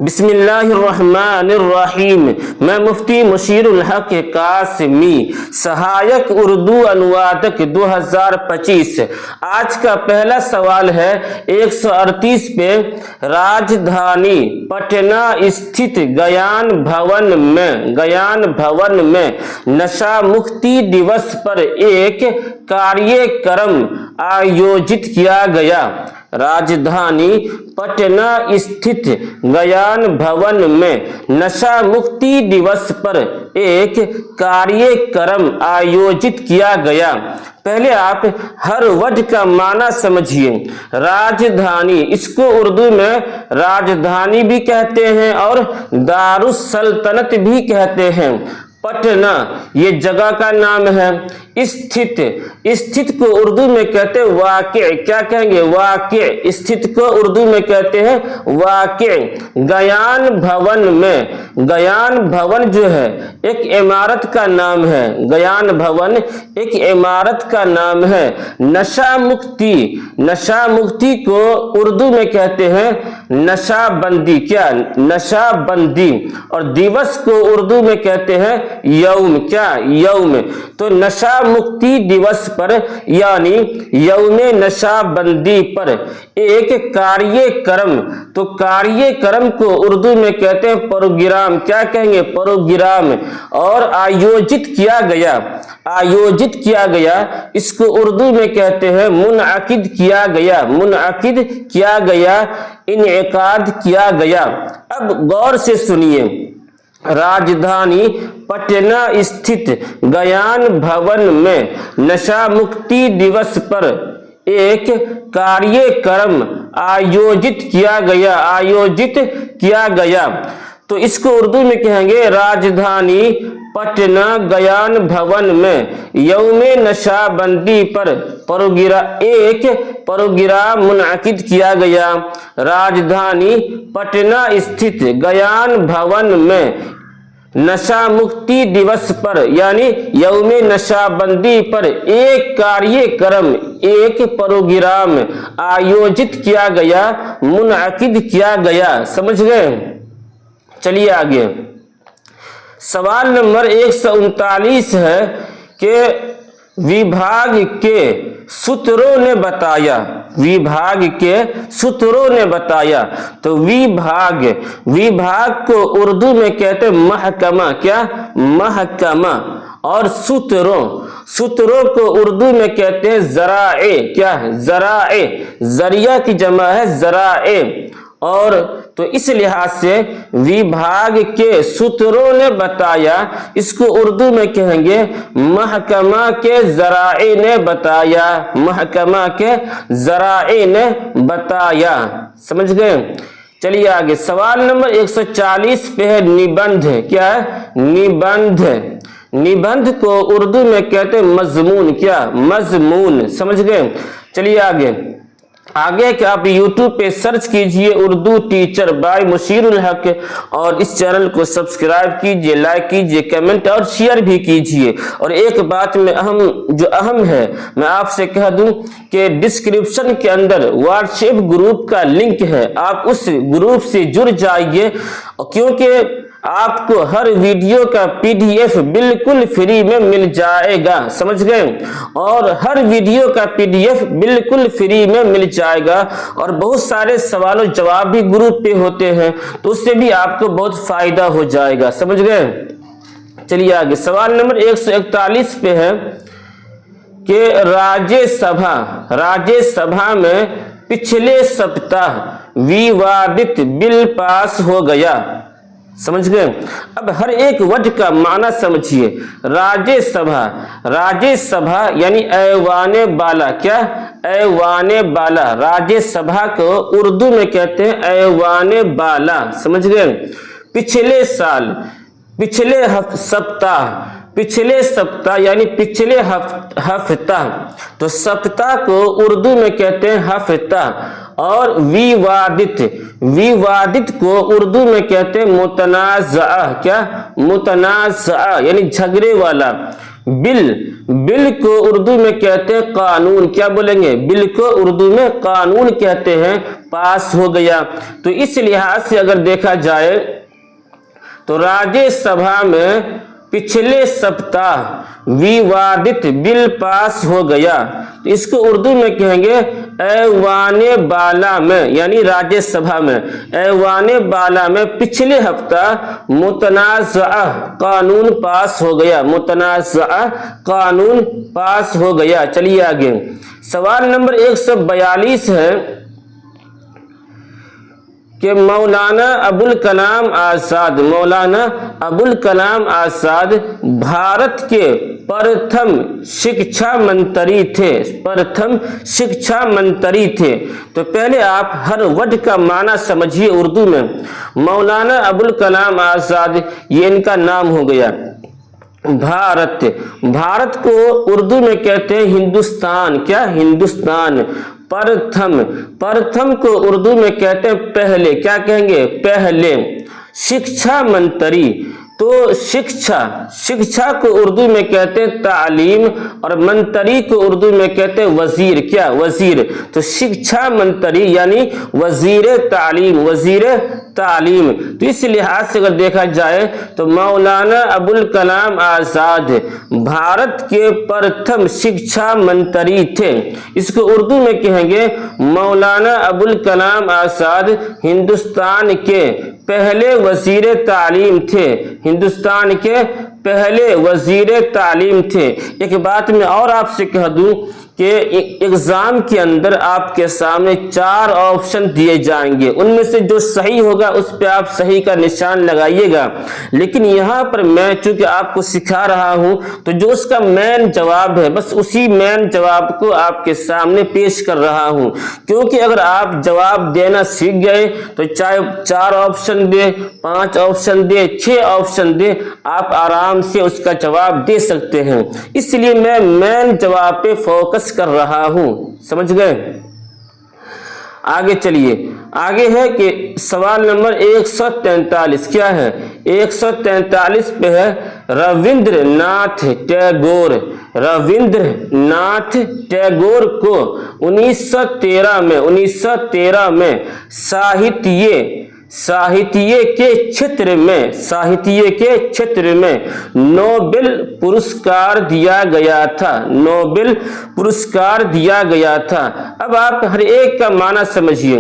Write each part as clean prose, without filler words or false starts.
بسم اللہ الرحمن الرحیم۔ میں مفتی مشیر الحق قاسمی، سہایک اردو انوادک 2025۔ آج کا پہلا سوال ہے 138 پہ۔ راجدھانی پٹنہ استھت گیان بھون میں نشہ مکتی دیوس پر ایک کاریہ کرم آیوجت کیا گیا۔ راجدھانی پٹنہ استھت گیان بھون میں نشہ مکتی دیوس پر ایک کاریہ کرم آیوجت کیا گیا۔ پہلے آپ ہر ورڈ کا معنی سمجھیے۔ راجدھانی، اس کو اردو میں راجدھانی بھی کہتے ہیں اور دارالسلطنت بھی کہتے ہیں۔ پٹنہ یہ جگہ کا نام ہے۔ استھت کو اردو میں کہتے ہیں واقع۔ کیا کہیں گے؟ واقع۔ استھت کو اردو میں کہتے ہیں واقع۔ گیان بھون میں، گیان بھون جو ہے ایک عمارت کا نام ہے۔ گیان بھون ایک عمارت کا نام ہے۔ نشہ مکتی، نشہ مکتی کو اردو میں کہتے ہیں نشہ بندی۔ کیا؟ نشہ بندی۔ اور دیوس کو اردو میں کہتے ہیں یوم۔ کیا؟ یوم۔ تو نشہ مکتی دیوس پر یعنی یوم نشہ بندی پر ایک کاریہ کرم، تو کاریہ کرم کو اردو میں کہتے ہیں پروگرام۔ کیا کہیں گے؟ پروگرام۔ اور آیوجت کیا گیا، آیوجت کیا گیا، اس کو اردو میں کہتے ہیں منعقد کیا گیا۔ منعقد کیا گیا، انعقاد کیا گیا۔ اب غور سے سنیے۔ راجدھانی پٹنہ استھت گیان بھون میں نشہ مکتی دیوس پر ایک کاریہ کرم آیوجت کیا گیا۔ آیوجت کیا گیا، تو اس کو اردو میں کہیں گے راجدھانی پٹنہ گیان بھون میں یوم نشہ بندی پر ایک پروگرام منعقد کیا گیا۔ راجدھانی پٹنہ استھت گیان بھون میں نشہ مکتی دیوس پر یعنی یوم نشہ بندی پر ایک کاریہ کرم، ایک پروگرام آیوجت کیا گیا، منعقد کیا گیا۔ سمجھ گئے؟ چلیے آگے۔ سوال نمبر 139 ہے کہ وبھاگ کے سوتروں نے بتایا، وبھاگ کے سوتروں نے بتایا۔ تو وبھاگ کو اردو میں کہتے ہیں محکمہ۔ کیا؟ محکمہ۔ اور سوتروں کو اردو میں کہتے ہیں ذرائع۔ کیا ہے؟ ذرائع۔ ذریعہ کی جمع ہے ذرائع۔ اور تو اس لحاظ سے وبھاگ کے سوتروں نے بتایا، اس کو اردو میں کہیں گے محکمہ کے ذرائع نے بتایا۔ محکمہ کے ذرائع نے بتایا۔ سمجھ گئے؟ چلیے آگے۔ سوال نمبر 140 پہ ہے نبندھ۔ کیا ہے؟ نبندھ۔ نبندھ کو اردو میں کہتے ہیں مضمون۔ کیا؟ مضمون۔ سمجھ گئے؟ چلیے آگے۔ آگے کہ آپ یوٹیوب پہ سرچ کیجئے اردو ٹیچر بائی مشیر الحق، اور اس چینل کو سبسکرائب کیجئے، لائک کیجئے، کمنٹ اور شیئر بھی کیجئے۔ اور ایک بات میں اہم ہے، میں آپ سے کہہ دوں کہ ڈسکرپشن کے اندر واٹس ایپ گروپ کا لنک ہے، آپ اس گروپ سے جڑ جائیے، کیونکہ آپ کو ہر ویڈیو کا PDF بالکل فری میں مل جائے گا۔ سمجھ گئے؟ اور ہر ویڈیو کا PDF بالکل فری میں مل جائے گا، اور بہت سارے سوال و جواب بھی گروپ پہ ہوتے ہیں، تو اس سے بھی آپ کو بہت فائدہ ہو جائے گا۔ سمجھ گئے؟ چلیے آگے۔ سوال نمبر 141 پہ ہے کہ راجیہ سبھا میں پچھلے سپتاہ ووادت بل پاس ہو گیا۔ سمجھ گئے؟ اب ہر ایک ورڈ کا معنی سمجھیے۔ راجیہ سبھا یعنی ایوان بالا۔ کیا؟ ایوان بالا۔ راجیہ سبھا کو اردو میں کہتے ہیں ایوان بالا۔ سمجھ گئے؟ پچھلے سال، پچھلے سپتاہ یعنی پچھلے ہفتہ، تو سپتاہ کو اردو میں کہتے ہیں ہفتہ۔ اور ووادت کو اردو میں کہتے ہیں متنازعہ۔ کیا؟ متنازعہ یعنی جھگڑے والا۔ बिल को उर्दू में कहते हैं कानून। क्या बोलेंगे? बिल को उर्दू में कानून कहते हैं, पास हो गया। तो इस लिहाज से अगर देखा जाए तो राज्यसभा में पिछले सप्ताह विवादित बिल पास हो गया। तो इसको उर्दू में कहेंगे ऐवाने बाला में, यानी राज्यसभा में ऐवाने बाला में पिछले हफ्ता मुतनाज़ा कानून पास हो गया, मुतनाज़ा कानून पास हो गया। चलिए आगे, सवाल नंबर 142 है कि मौलाना अबुल कलाम आज़ाद, मौलाना अबुल कलाम आज़ाद भारत के प्रथम शिक्षा मंत्री थे, प्रथम शिक्षा मंत्री थे। तो पहले आप हर वर्ड का माना समझिए उर्दू में। मौलाना अबुल कलाम आज़ाद ये इनका नाम हो गया। भारत, भारत को उर्दू में कहते हैं हिंदुस्तान। क्या? हिंदुस्तान। प्रथम, प्रथम को उर्दू में कहते हैं पहले। क्या कहेंगे? पहले। शिक्षा मंत्री, तो शिक्षा, शिक्षा को उर्दू में कहते हैं तालीम और मंत्री को उर्दू में कहते हैं वजीर। क्या? वजीर। तो शिक्षा मंत्री यानी वजीर तालीम, वजीर तालीम। तो इस लिहाज से अगर देखा जाए तो मौलाना अबुल कलाम आज़ाद भारत के प्रथम शिक्षा मंत्री थे। इसको उर्दू में कहेंगे मौलाना अबुल कलाम आज़ाद हिंदुस्तान के पहले वजीर तालीम थे, हिंदुस्तान के पहले वजीर तालीम थे। एक बात मैं और आपसे कह दूं कि एग्जाम के अंदर आपके सामने 4 ऑप्शन दिए जाएंगे, उनमें से जो सही होगा उस पे आप सही का निशान लगाइएगा। लेकिन यहाँ पर मैं चूंकि आपको सिखा रहा हूँ तो जो उसका मेन जवाब है बस उसी मेन जवाब को आपके सामने पेश कर रहा हूँ। क्योंकि अगर आप जवाब देना सीख गए तो चाहे 4 ऑप्शन दे, 5 ऑप्शन दे, 6 ऑप्शन दे, आप आराम से उसका जवाब दे सकते हैं। इसलिए मैं मेन जवाब पे फोकस कर रहा हूं, समझ गए। आगे चलिए, आगे है कि सवाल नंबर 143 क्या है? 143 पे है रविंद्रनाथ टैगोर। रविंद्रनाथ टैगोर को 1913 में साहित्य के क्षेत्र में नोबेल पुरस्कार दिया गया था, नोबेल पुरस्कार दिया गया था। अब आप हर एक का माना समझिए।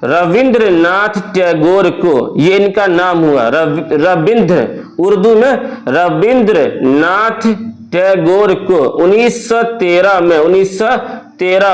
रविंद्रनाथ टैगोर को, ये इनका नाम हुआ रविंद्र, उर्दू में रविंद्रनाथ टैगोर को 1913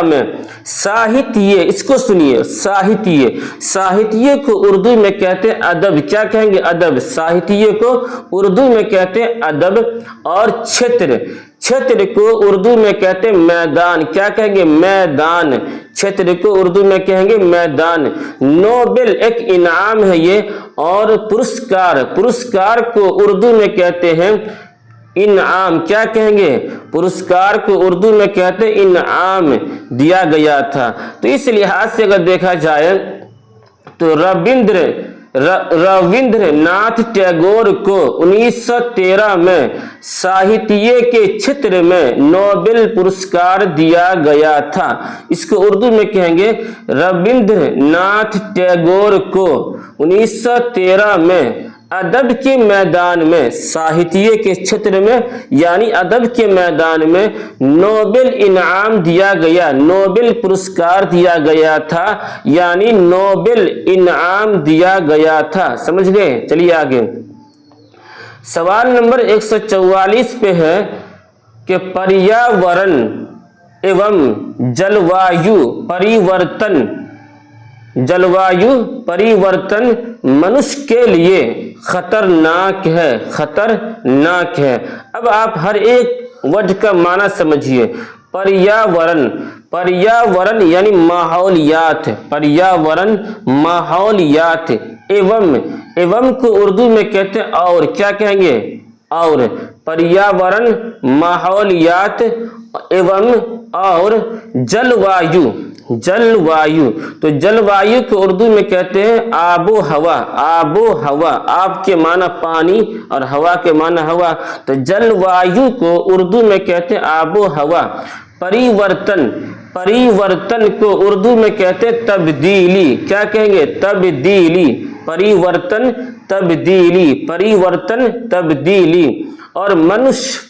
में साहित्य, इसको सुनिए, साहित्य को उर्दू में कहते हैं अदब। क्या कहेंगे? अदब। साहित्य को उर्दू में कहते हैं अदब। और क्षेत्र को उर्दू में कहते हैं मैदान। क्या कहेंगे? मैदान। क्षेत्र को उर्दू में कहेंगे मैदान। नोबेल एक इनाम है ये, और पुरस्कार को उर्दू में कहते हैं इनाम। क्या कहेंगे? पुरस्कार को उर्दू में कहते हैं इनाम दिया गया था। तो इस लिहाज से अगर देखा जाए तो रविंद्रनाथ टैगोर को 1913 में साहित्य के क्षेत्र में नोबेल पुरस्कार दिया गया था। इसको उर्दू में कहेंगे रविंद्रनाथ टैगोर को 1913 में अदब के मैदान में, साहित्य के क्षेत्र में यानी अदब के मैदान में नोबेल इनाम दिया गया, नोबेल पुरस्कार दिया गया था, यानी नोबेल इनाम दिया गया था। समझ गए? चलिए आगे, सवाल नंबर 144 पे है कि पर्यावरण एवं जलवायु परिवर्तन मनुष्य के लिए खतरनाक है। अब आप हर एक वर्ड का माना समझिए। पर्यावरण यानी माहौलियात, पर्यावरण माहौलियात एवं को उर्दू में कहते हैं और। क्या कहेंगे? और। पर्यावरण माहौलियात एवं और जलवायु, तो जलवायु को उर्दू में कहते हैं आबो हवा। आबो हवा, आप के माना पानी और हवा के माना हवा, तो जलवायु को उर्दू में कहते हैं आबो हवा। परिवर्तन, परिवर्तन को उर्दू में कहते हैं तब्दीली। क्या कहेंगे? तब्दीली। परिवर्तन, तब्दीली, परिवर्तन, तब्दीली। और मनुष्य,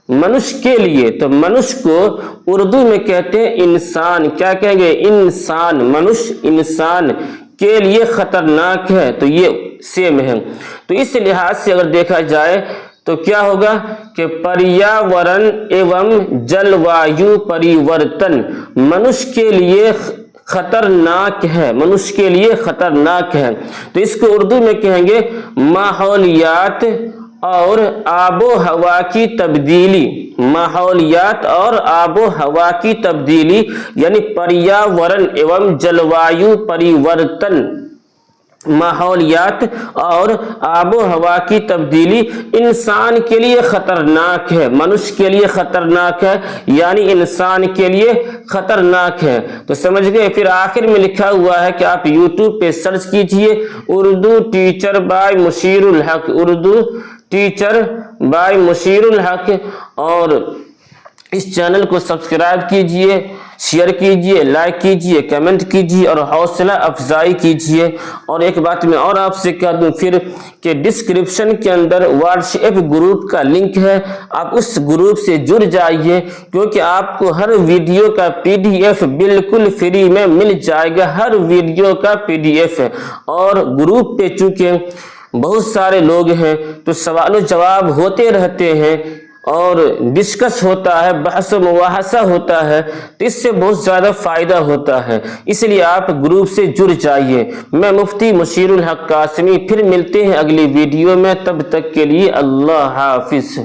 मनुष्य के लिए, तो मनुष्य को उर्दू में कहते हैं इंसान। क्या कहेंगे? इंसान। मनुष्य इंसान के लिए खतरनाक है, तो ये सेम है। तो इस लिहाज से अगर देखा जाए तो क्या होगा कि पर्यावरण एवं जलवायु परिवर्तन मनुष्य के लिए खतरनाक है, मनुष्य के लिए खतरनाक है। तो इसको उर्दू में कहेंगे माहौलियात और आबो हवा की तब्दीली। माहौलियात और आबो हवा की तब्दीली यानी पर्यावरण एवं जलवायु परिवर्तन, माहौलियात और आबो हवा की तब्दीली इंसान के लिए खतरनाक है, मनुष्य के लिए खतरनाक है, यानी इंसान के लिए खतरनाक है। तो समझ गए। फिर आखिर में लिखा हुआ है कि आप YouTube पे सर्च कीजिए उर्दू टीचर बाय मुशीरुल हक, उर्दू टीचर बाय मुशीरुल हक, और इस चैनल को सब्सक्राइब कीजिए, शेयर कीजिए, लाइक कीजिए, कमेंट कीजिए और हौसला अफजाई कीजिए। और एक बात मैं और आपसे कह दूं फिर कि डिस्क्रिप्शन के अंदर व्हाट्सएप ग्रुप का लिंक है, आप उस ग्रुप से जुड़ जाइए, क्योंकि आपको हर वीडियो का PDF बिल्कुल फ्री में मिल जाएगा, हर वीडियो का PDF है। और ग्रुप पे चूंकि बहुत सारे लोग हैं तो सवाल जवाब होते रहते हैं और डिस्कस होता है, बहस मुबाहसा होता है, तो इससे बहुत ज़्यादा फ़ायदा होता है। इसलिए आप ग्रुप से जुड़ जाइए। मैं मुफ्ती मुशीरुल हक कासमी, फिर मिलते हैं अगली वीडियो में, तब तक के लिए अल्लाह हाफिज़।